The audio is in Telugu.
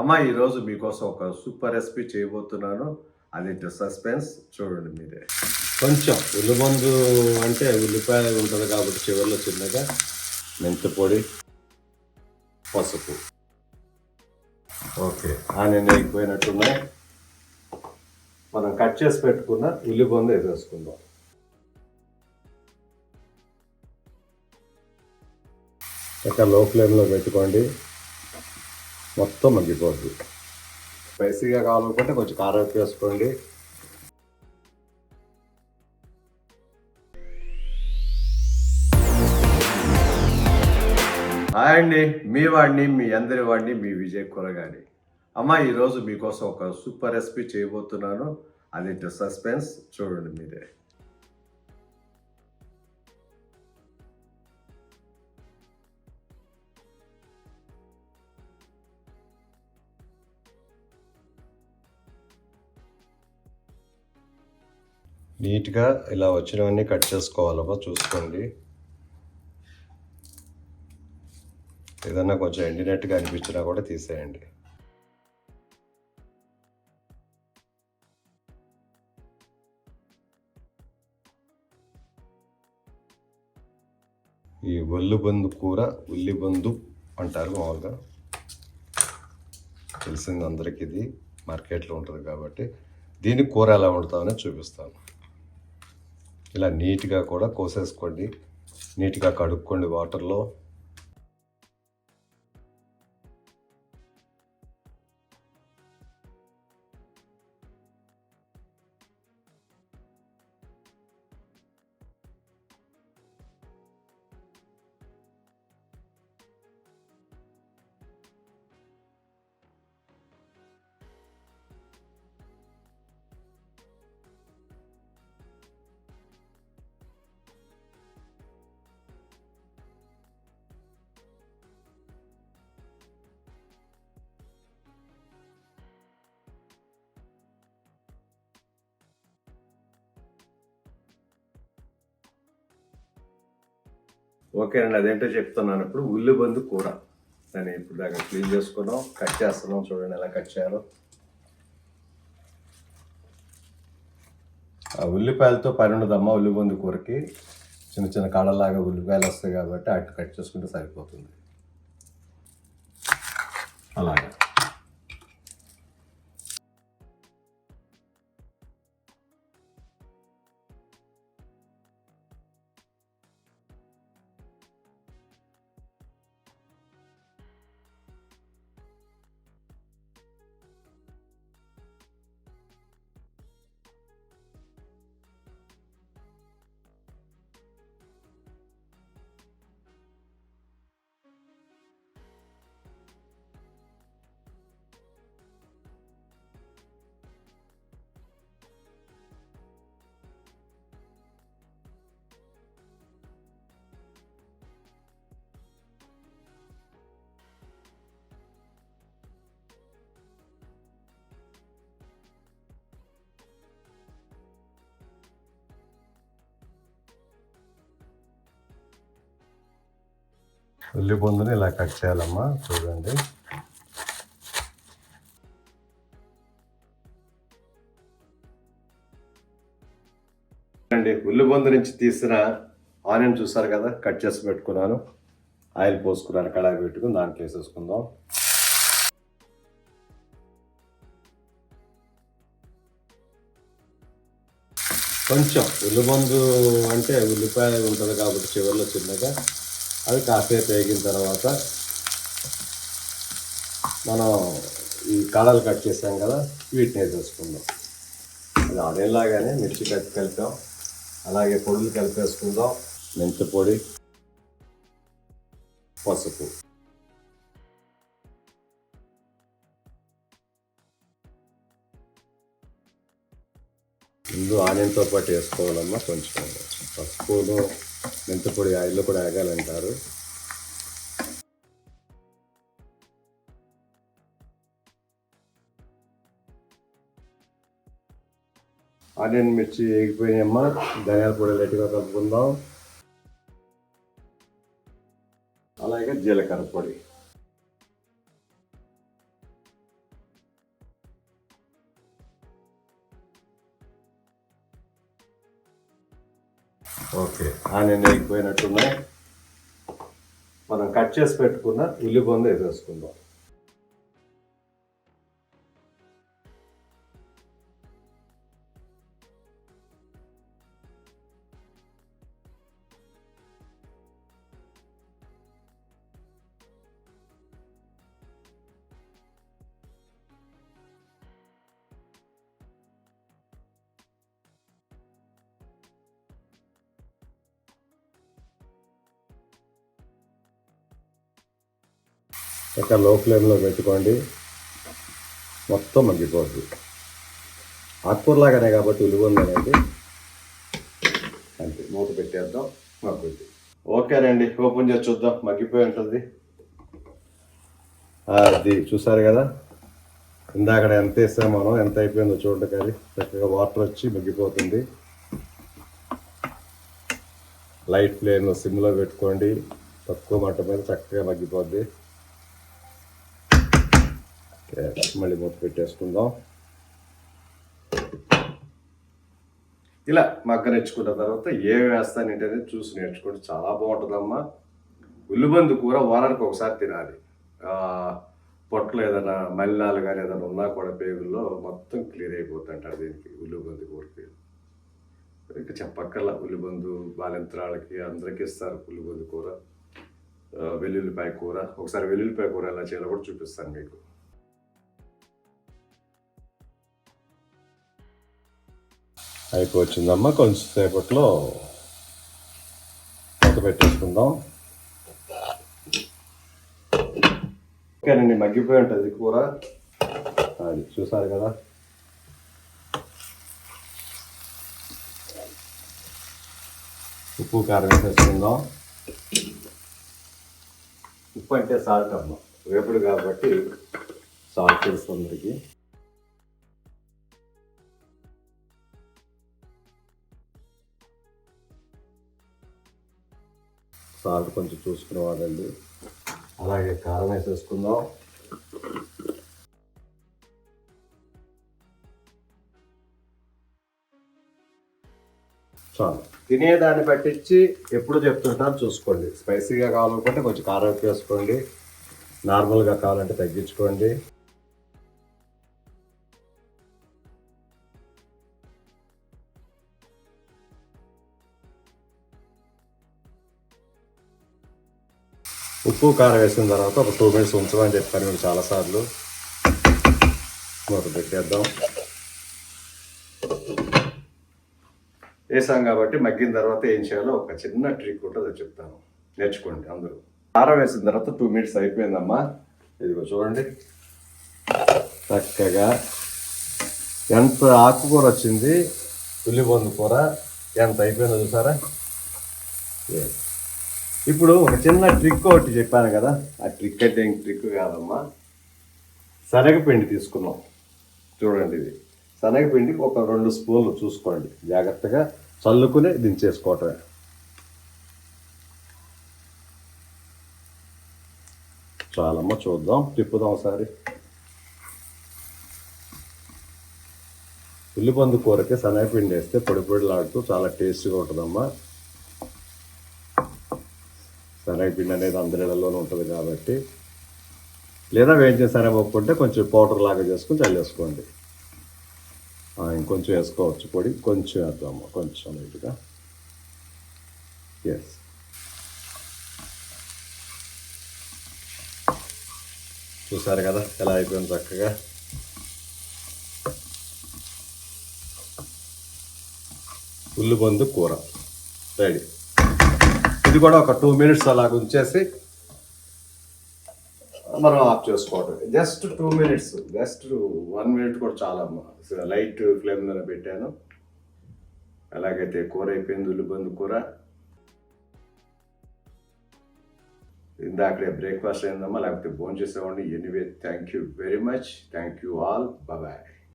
అమ్మ ఈరోజు మీకోసం ఒక సూపర్ రెసిపీ చేయబోతున్నాను. అదేంటో సస్పెన్స్ చూడండి మీరే. కొంచెం ఉల్లిమందు అంటే ఉల్లిపాయ ఉంటుంది కాబట్టి చివరిలో చిన్నగా మెంతి పొడి, పసుపు. ఓకే, ఆనియన్ వేగిపోయినట్టున్నాయి. మనం కట్ చేసి పెట్టుకున్న ఉల్లిబందు వేసేసుకుందాం. ఇక లో ఫ్లేమ్లో పెట్టుకోండి, మొత్తం మగ్గిపోద్ది. స్పైసీగా కావాలనుకుంటే కొంచెం కారం వేసుకోండి. హాయ్ అండి, మీ వాడిని, మీ అందరి వాడిని, మీ విజయ్ కూరగాడి. అమ్మ ఈరోజు మీకోసం ఒక సూపర్ రెసిపీ చేయబోతున్నాను. అదేంటో సస్పెన్స్ చూడండి మీరే. నీట్గా ఇలా వచ్చినవన్నీ కట్ చేసుకోవాలమ్మా, చూసుకోండి. ఏదన్నా కొంచెం ఎండినట్టుగా అనిపించినా కూడా తీసేయండి. ఈ ఒల్లుబందు కూర ఉల్లిబందు అంటారు మామూలుగా, తెలిసింది అందరికీ. ఇది మార్కెట్లో ఉంటుంది కాబట్టి దీన్ని కూర ఎలా వండుతామని చూపిస్తాను. ఇలా నీట్గా కూడా కోసేసుకోండి, నీట్గా కడుక్కోండి వాటర్లో. ఓకేనండి, అదేంటో చెప్తున్నాను. ఇప్పుడు ఉల్లిబందు కూర దాన్ని ఇప్పుడు దాకా క్లీన్ చేసుకున్నాం, కట్ చేస్తున్నాం. చూడండి ఎలా కట్ చేయాలో. ఆ ఉల్లిపాయలతో పని ఉండదమ్మా, ఉల్లిబందు కూరకి చిన్న చిన్న కాడలాగా ఉల్లిపాయలు వస్తాయి కాబట్టి అటు కట్ చేసుకుంటే సరిపోతుంది. అలాగా ఉల్లిబందుని ఇలా కట్ చేయాలమ్మా, చూడండి. అండి, ఉల్లిబందు నుంచి తీసిన ఆనియన్ చూసారు కదా, కట్ చేసి పెట్టుకున్నాను. ఆయిల్ పోసుకున్నాను, కడాయి పెట్టుకుని దాంట్లో వేసేసుకుందాం. కొంచెం ఉల్లిబందు అంటే ఉల్లిపాయ ఉంటుంది కాబట్టి చివరిలో చిన్నగా అది కాసేపు వేగిన తర్వాత మనం ఈ కాడలు కట్ చేసాం కదా, వీటిని వేసేసుకుందాం. అది అదేలాగానే మిర్చి కలిపాం, అలాగే పొడులు కలిపేసుకుందాం. మెంతి పొడి, పసుపు. ముందు ఆనియన్తో పాటు వేసుకోవాలమ్మా. కొంచెం పసుపును మెంతి పొడి ఆయిల్లో కూడా వేగాలంటారు. ఆనియన్ మిర్చి వేగిపోయినాయమ్మా, ధనియాల పొడి లైట్గా కలుపుకుందాం. అలాగే జీలకర్ర పొడి. ఓకే ఆనియన్ వేగిపోయినట్టున్నాయి. మనం కట్ చేసి పెట్టుకున్న ఉల్లిపొందు వేసేసుకుందాం. ఇక లో ఫ్లేమ్లో పెట్టుకోండి, మొత్తం మగ్గిపోద్ది. ఆకుకూరలాగానే కాబట్టి ఉల్లిపొందు అనేది అంతే. మూత పెట్టేద్దాం, మగ్గుద్ది. ఓకేనండి, ఓపెన్ చేసి చూద్దాం. మగ్గిపోయి ఉంటుంది. అది చూసారు కదా, ఇందాక ఎంత వేసాం మనం, ఎంత అయిపోయిందో చూడండి. కానీ చక్కగా వాటర్ వచ్చి మగ్గిపోతుంది. లైట్ ఫ్లేమ్ సిమ్లో పెట్టుకోండి, తక్కువ మంట మీద చక్కగా మగ్గిపోద్ది. మళ్ళీ మూత పెట్టేసుకుందాం. ఇలా మగ్గ నేర్చుకున్న తర్వాత ఏమి వేస్తానంటే చూసి నేర్చుకోండి, చాలా బాగుంటుందమ్మా. ఉల్లిబందు కూర వారానికి ఒకసారి తినాలి. పొట్టలో ఏదైనా మలినాలు కానీ ఏదైనా ఉన్నా కూడా పేగుల్లో మొత్తం క్లియర్ అయిపోతుంటారు దీనికి, ఉల్లిబందు కూరకి. ఇక చెప్పక్కర్లా, ఉల్లిబందు బాలింతరాలకి అందరికీ ఇస్తారు ఉల్లిబందు కూర. వెల్లుల్లిపాయ కూర, ఒకసారి వెల్లుల్లిపాయ కూర ఎలా చేయాలో కూడా చూపిస్తాను మీకు. అయిపోవచ్చిందమ్మా, కొంచెం సేపట్లో మూత పెట్టేసుకుందాం. ఓకేనండి, మగ్గిపోయి ఉంటుంది కూర. అది చూసారు కదా. ఉప్పు కారం వేసేసుకుందాం. ఉప్పు అంటే సాల్ట్ అమ్మ, వేపుడు కాబట్టి సాల్ట్ తెలుసు అందరికి. సాల్ట్ కొంచెం చూసుకుని వాడండి. అలాగే కారం వేసేసుకుందాం. చాలు. తినేదాన్ని పట్టించి ఎప్పుడు చెప్తుంటాను చూసుకోండి. స్పైసీగా కావాలనుకుంటే కొంచెం కారం ఎక్కువ వేసుకోండి, నార్మల్గా కావాలంటే తగ్గించుకోండి. ఉప్పు కారం వేసిన తర్వాత ఒక 2 minutes ఉంచమని చెప్పాను మీరు చాలాసార్లు. మూత పెట్టేద్దాం. వేసాం కాబట్టి మగ్గిన తర్వాత ఏం చేయాలో ఒక చిన్న ట్రిక్ ఉంటుంది, చెప్తాను, నేర్చుకోండి అందరూ. కారం వేసిన తర్వాత 2 minutes అయిపోయిందమ్మా. ఇదిగో చూడండి, చక్కగా ఎంత ఆకుకూర వచ్చింది, ఉల్లిపొందు కూర ఎంత అయిపోయిందో చూసారా. ఇప్పుడు ఒక చిన్న ట్రిక్ ఒకటి చెప్పాను కదా, ఆ ట్రిక్ అంటే ఇంక ట్రిక్ కాదమ్మా. శనగపిండి తీసుకున్నాం చూడండి. ఇది శనగపిండి ఒక 2 స్పూన్లు చూసుకోండి, జాగ్రత్తగా చల్లుకుని దించేసుకోవటమే. చాలమ్మా, చూద్దాం, తిప్పుదాం ఒకసారి. ఉల్లిపొందు కూరకి శనగపిండి వేస్తే పొడి పొడిలాడుతూ చాలా టేస్టీగా ఉంటుందమ్మా. శనగపిండి అనేది అందరిలోనూ ఉంటుంది కాబట్టి, లేదా వేయించిన శనగపప్పు ఉంటే కొంచెం పౌడర్ లాగా చేసుకుని చల్లేసుకోండి. ఇంకొంచెం వేసుకోవచ్చు పొడి, కొంచెం వేద్దాము, కొంచెం నీట్గా. ఎస్, చూసారు కదా ఎలా అయిపోయింది చక్కగా. ఉల్లిపొందు కూర రెడీ. ఇది కూడా ఒక 2 minutes అలాగ ఉంచేసి మనం ఆఫ్ చేసుకోవటం. జస్ట్ 2 minutes, జస్ట్ 1 minute కూడా చాలా అమ్మా. లైట్ ఫ్లేమ్లోనే పెట్టాను. ఎలాగైతే కూర అయిపోయింది, ఉల్లిపొందు కూర. ఇందాకడే బ్రేక్ఫాస్ట్ అయిందమ్మా, లేకపోతే భోజనం చేసేవాడిని. Anyway, thank you very much. Thank you all. Bye.